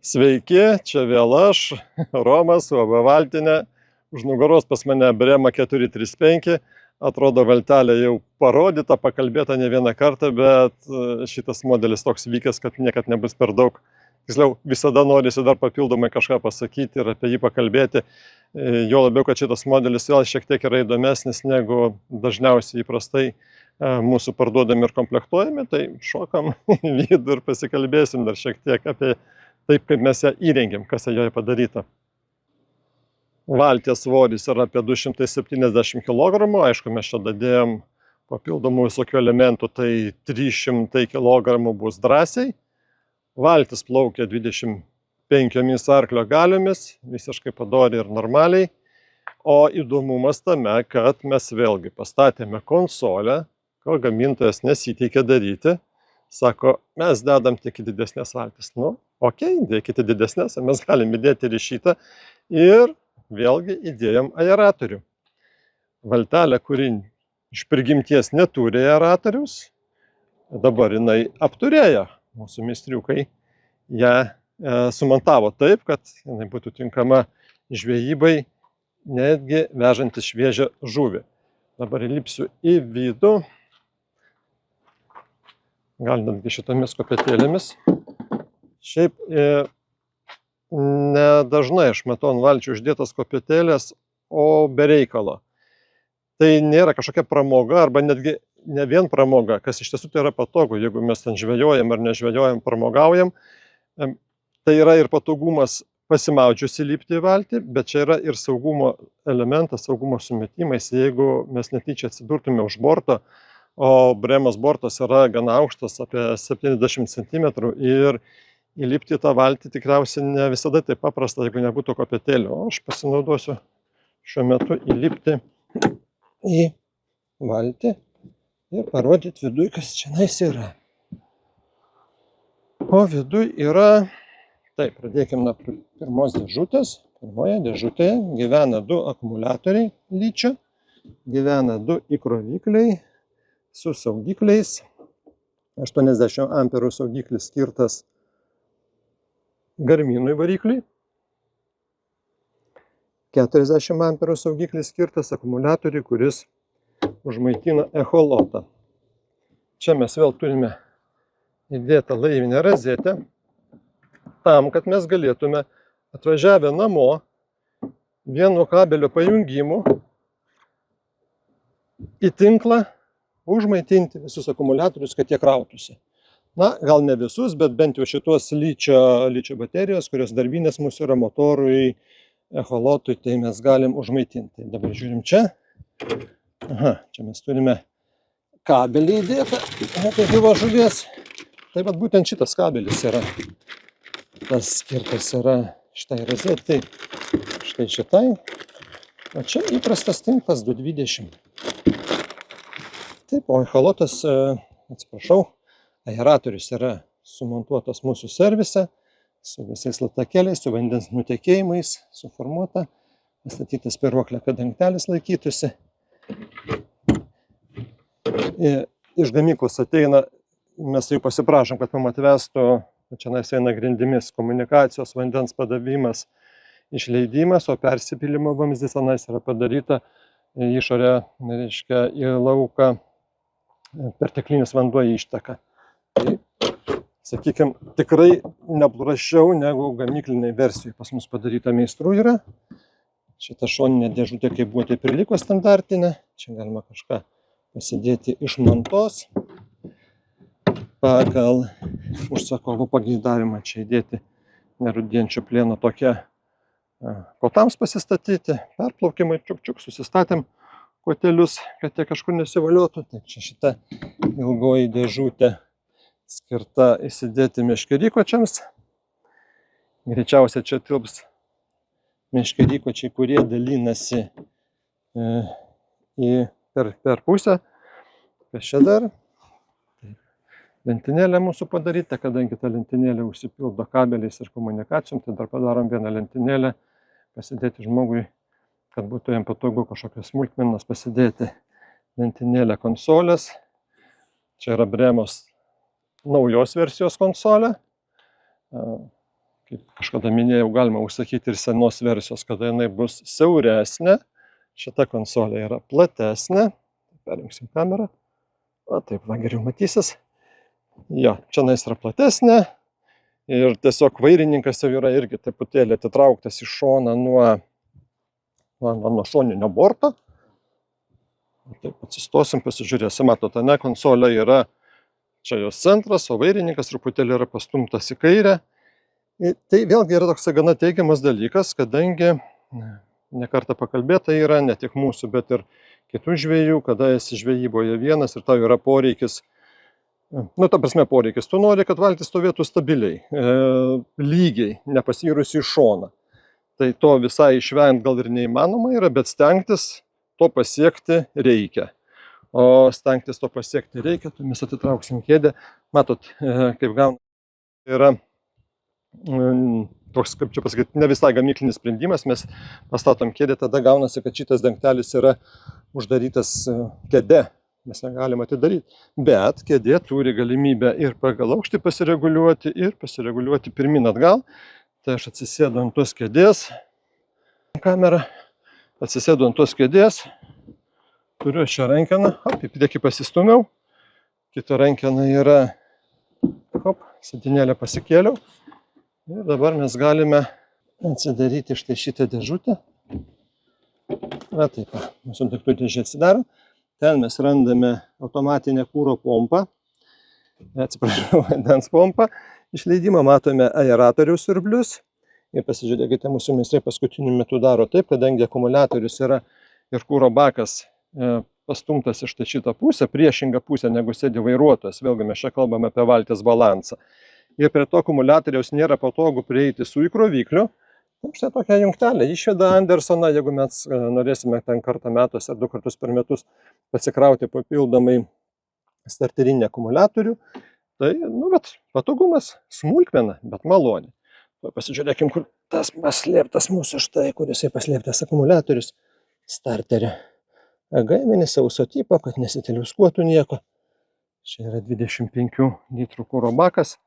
Sveiki, čia vėl aš, Romas, UAB Valtinė. Už nugaros pas mane Brema 435. Atrodo, valtelė jau parodyta, pakalbėta ne vieną kartą, bet šitas modelis toks vykęs, kad niekad nebus per daug. Tiksliau, visada norisi dar papildomai kažką pasakyti ir apie jį pakalbėti. Jo labiau, kad šitas modelis vėl šiek tiek yra įdomesnis negu dažniausiai įprastai mūsų parduodami ir komplektuojami. Tai šokam į vidų ir pasikalbėsim dar šiek tiek apie taip, kaip mes ją įrengėm, kas joje padaryta. Valties svoris yra apie 270 kg, aišku, mes čia dadėjom papildomų visokių elementų, tai 300 kg bus drąsiai. Valtis plaukia 25 arklio galiomis, visiškai padoriai ir normaliai. O įdomumas tame, kad mes vėlgi pastatėme konsolę, ko gamintojas nesiteikė daryti. Sako, mes dedam tik į didesnės valtis. Nu, okei, dėkite didesnės, mes galim įdėti ir į šitą. Ir vėlgi įdėjom aeratorių. Valtelė, kuri iš prigimties neturi aeratorius, dabar jinai apturėjo. Mūsų meistriukai ją sumontavo taip, kad jinai būtų tinkama žvejybai, netgi vežantis šviežią žuvį. Dabar įlipsiu į vidų. Gal netgi šitomis kopėtėlėmis. Šiaip nedažnai aš matau ant valčių uždėtas kopėtėlės, o be reikalo. Tai nėra kažkokia pramoga, arba netgi ne vien pramoga, kas iš tiesų tai yra patogu, jeigu mes ten žvejojam ar nežvejojam, pramogaujam. Tai yra ir patogumas pasimaudžius įlipti į valtį, bet čia yra ir saugumo elementas, saugumo sumetimais. Jeigu mes netyčia atsidurtume už borto, o Bremos bortas yra gana aukštas, apie 70 cm, ir įlipti į tą valtį tikriausiai ne visada taip paprasta, jeigu nebūtų kopėtėlių. O aš pasinaudosiu šiuo metu įlipti į valtį ir parodyti viduj, kas čia yra. O viduj yra, taip, pradėkime nuo pirmos dėžutės. Pirmoje dėžutėje gyvena 2 akumuliatoriai ličio, gyvena 2 įkrovikliai su saugikliais. 80 amperų saugiklis skirtas Garminui varikliui. 40 amperų saugiklis skirtas akumuliatoriui, kuris užmaitina echolotą. Čia mes vėl turime įdėtą laivinę rozetę, tam, kad mes galėtume atvažiavę namo vieno kabelio pajungimu į tinklą užmaitinti visus akumuliatorius, kad jie krautųsi. Na, gal ne visus, bet bent jau šitos ličio baterijos, kurios darbinės mūsų yra motorui, echolotui, tai mes galim užmaitinti. Dabar žiūrim čia. Aha, čia mes turime kabelį įdėtą, tai gyvo žuvies. Tai vat būtent šitas kabelis yra. Tas skirtas yra šitai rozetei, štai šitai. O čia įprastas tinklas 220. Taip, o echolotas, atsiprašau, aeratorius yra sumontuotas mūsų servise, su visais latakėliais, su vandens nutekėjimais, suformuota, pastatytas spyruoklė, kad dangtelis laikytųsi. Iš gamyklos ateina, mes jau pasiprašom, kad mum atvestų, čia eina grindimis, komunikacijos, vandens padavimas, išleidimas, o persipylimo vamzdis tenais yra padaryta išorę, reiškia, į lauką perteklinis vanduo išteka. Tai, sakykime, tikrai neprasčiau negu gamykliniai versijai pas mus padaryta meistrų yra. Šita šoninė dėžutė, kaip buvo, taip ir liko standartinė. Čia galima kažką pasidėti iš mantos. Pagal užsakovo pageidavimą čia įdėti nerūdijančio plieno tokia kotams pasistatyti. Perplaukimai, čiuk, susistatėm kotelius, kad jie kažkur nesivaliotų. Taip, čia šita ilgoji dėžutė skirta įsidėti meškerykočiams. Greičiausiai čia tilps meškerykočiai, kurie dalinasi per pusę. Kas čia dar? Lentynėlė mūsų padaryta, kadangi ta lentynėlė užsipildo kabeliais ir komunikacijom, tai dar padarom vieną lentynėlę, pasidėti žmogui, kad būtų jam patogu kažkokias smulkmenas pasidėti. Lentynėlė konsolės. Čia yra Bremos naujos versijos konsolė. kaip kažkada minėjau, galima užsakyti ir senos versijos, kada jinai bus siauresnė. Šita konsolė yra platesnė. Perjungsim kamerą. O taip, va, geriau matysis. Jo, čia yra platesnė. Ir tiesiog vairininkas jau yra irgi truputėlį atitrauktas į šoną nuo šoninio borto. Taip, atsistosim, pasižiūrėsim. Matote, ne, konsolė yra čia jos centras, o vairininkas truputėlį yra pastumtas į kairę. Ir tai vėlgi yra toks gana teigiamas dalykas, kadangi nekartą pakalbėta yra ne tik mūsų, bet ir kitų žvejų, kada esi žvejyboje vienas ir tau yra poreikis. Ta prasme poreikis. Tu nori, kad valtis stovėtų stabiliai, lygiai, nepasvyrusi į šoną. Tai to visai išvengt gal ir neįmanoma yra, bet stengtis to pasiekti reikia. O stengtis to pasiekti reikia, tai mes atitrauksim kėdę. Matot, kaip gauna, yra toks, kaip čia pasakyti, ne visai gamyklinis sprendimas. Mes pastatom kėdę, tada gaunasi, kad šitas dangtelis yra uždarytas kėde. Mes negalim atidaryti, bet kėdė turi galimybę ir pagal aukštį pasireguliuoti, ir pasireguliuoti pirmin atgal. Tai aš atsisėdu ant tos kėdės, kamerą, atsisėdu ant tos kėdės, turiu šią rankeną, į priekį pasistumiau, kita rankena yra, sėdynėlę pasikėliau, ir dabar mes galime atsidaryti štai šitą dėžutę. Va taip, mūsų daiktų dėžė atsidaro. Ten mes randame automatinę kūro pompą, atsiprašau, vandens pompą. Išleidimą matome aeratoriaus siurblius. Ir pasižiūrėkite, mūsų meistrai paskutiniu metu daro taip, kadangi akumuliatorius yra ir kūro bakas pastumtas iš šitą pusę, priešingą pusę negu sėdi vairuotojas. Vėlgi mes čia kalbame apie valties balansą. Ir prie to akumuliatoriaus nėra patogu prieiti su įkrovikliu. Štai tokia jungtelė, išveda Andersoną, jeigu mes norėsime ten kartą metuose ar 2 kartus per metus pasikrauti papildomai starterinį akumuliatorių. Tai, bet patogumas smulkmena, bet maloni. Pasižiūrėkim, kur tas paslėptas mūsų štai, kur jisai paslėptas akumuliatorius starterio. Gaiminį sauso tipo, kad nesitiliuskuotų nieko. Čia yra 25 litrų kuro bakas.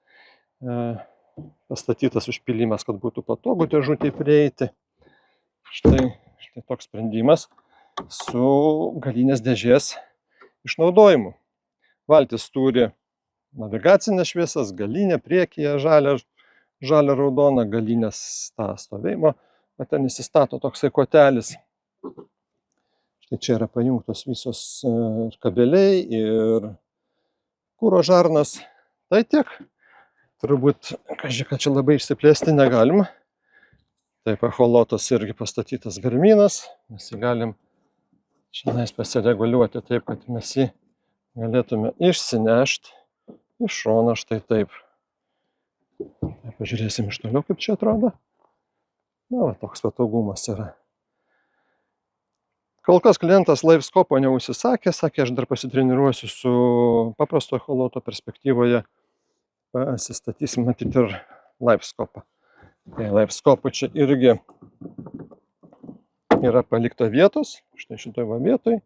Pastatytas užpylimas, kad būtų patogu dėžutėj prieiti. Štai toks sprendimas su galinės dėžės išnaudojimu. Valtis turi navigacinės šviesas, galinė priekyje žalia raudona, galinės tą stovėjimo, bet ten įsistato toksai kotelis. Štai čia yra pajungtos visos ir kabeliai, ir kuro žarnos. Tai tiek. Turbūt, kad čia labai išsiplėsti negalima. Taip, echolotas irgi pastatytas garminas. Mes jį galim šiandien pasireguliuoti taip, kad mes jį galėtume išsinešti iš šono štai taip. Pažiūrėsim iš toliau, kaip čia atrodo. Toks patogumas yra. Kol kas klientas LiveScope neužsisakė, sakė, aš dar pasitreniruosiu su paprasto echoloto perspektyvoje. Pasistatysim matyti ir LiveScope. Tai LiveScope čia irgi yra palikta vietos, štai šitoj vietoj,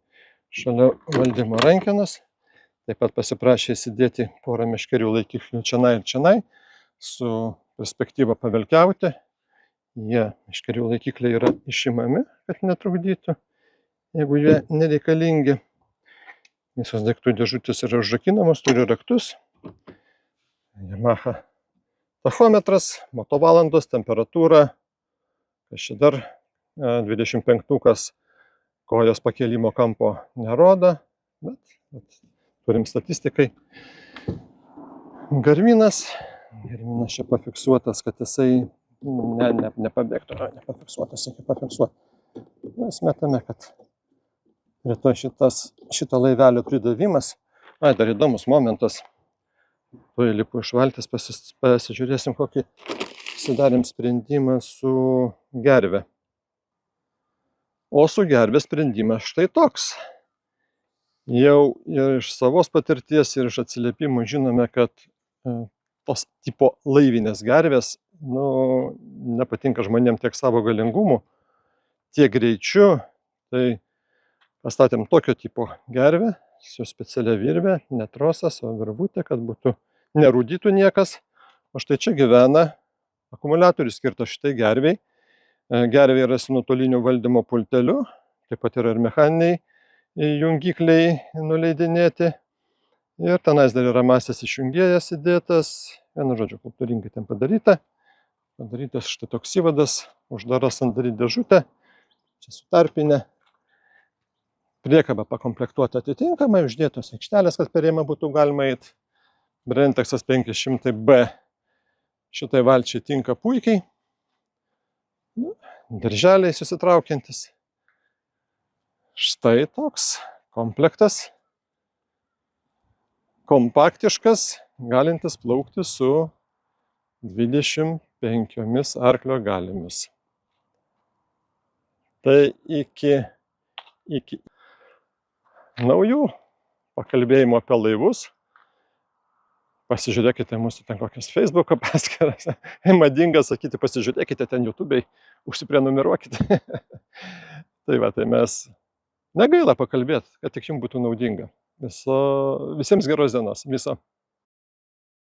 šalia valdymo rankenos. Taip pat pasiprašė įsidėti porą meškerių laikiklių čionai ir čionai, su perspektyva pavelkiauti. Jie meškerių laikikliai yra išimami, kad netrukdytų, jeigu jie nereikalingi. Visos daiktų dėžutės yra užrakinamos, turi raktus. Yamaha tachometras, motovalandos, temperatūra, kas čia dar 25-ukas kojos pakėlimo kampo nerodo, bet turim statistikai. Garminas čia pafiksuotas, kad jisai nepabėgtų, nepafiksuotas, reikia pafiksuoti. Mes metame, kad rytoj šito laivelio pridavimas. Dar įdomus momentas. Tuoj lipu iš valties, pasižiūrėsim, kokį sudarėm sprendimą su gerve. O su gerve sprendimas štai toks. Jau ir iš savos patirties, ir iš atsiliepimų žinome, kad tos tipo laivinės gervės nepatinka žmonėm tiek savo galingumu, tiek greičiu. Tai pastatėm tokio tipo gervę su specialia virve, ne trosas, o virvutė, kad būtų nerūdytų niekas. O štai čia gyvena Akumuliatorius skirtas šitai gerviai. Gervė yra su nuotoliniu valdymo pulteliu, taip pat yra ir mechaniniai jungikliai nuleidinėti. Ir tenais dar yra masės išjungėjas įdėtas. Vienu žodžiu, kultūringai ten padaryta. Padarytas štai toks įvadas, uždara sandari dėžutė. Čia su tarpinė. Priekaba pakomplektuota atitinkamai, uždėtos aikštelės, kad per ėmą būtų galima eiti. Brentexas 500B šitai valčiai tinka puikiai. Dirželiai susitraukiantis. Štai toks komplektas. Kompaktiškas, galintis plaukti su 25 arklio galiomis. Tai iki naujų pakalbėjimų apie laivus. Pasižiūrėkite mūsų ten kokias Facebook'o paskyras. Madinga sakyti, pasižiūrėkite ten YouTube'ai, užsiprenumeruokite. Tai va, tai mes negaila pakalbėti, kad tik jums būtų naudinga. Visiems geros dienos. Viso.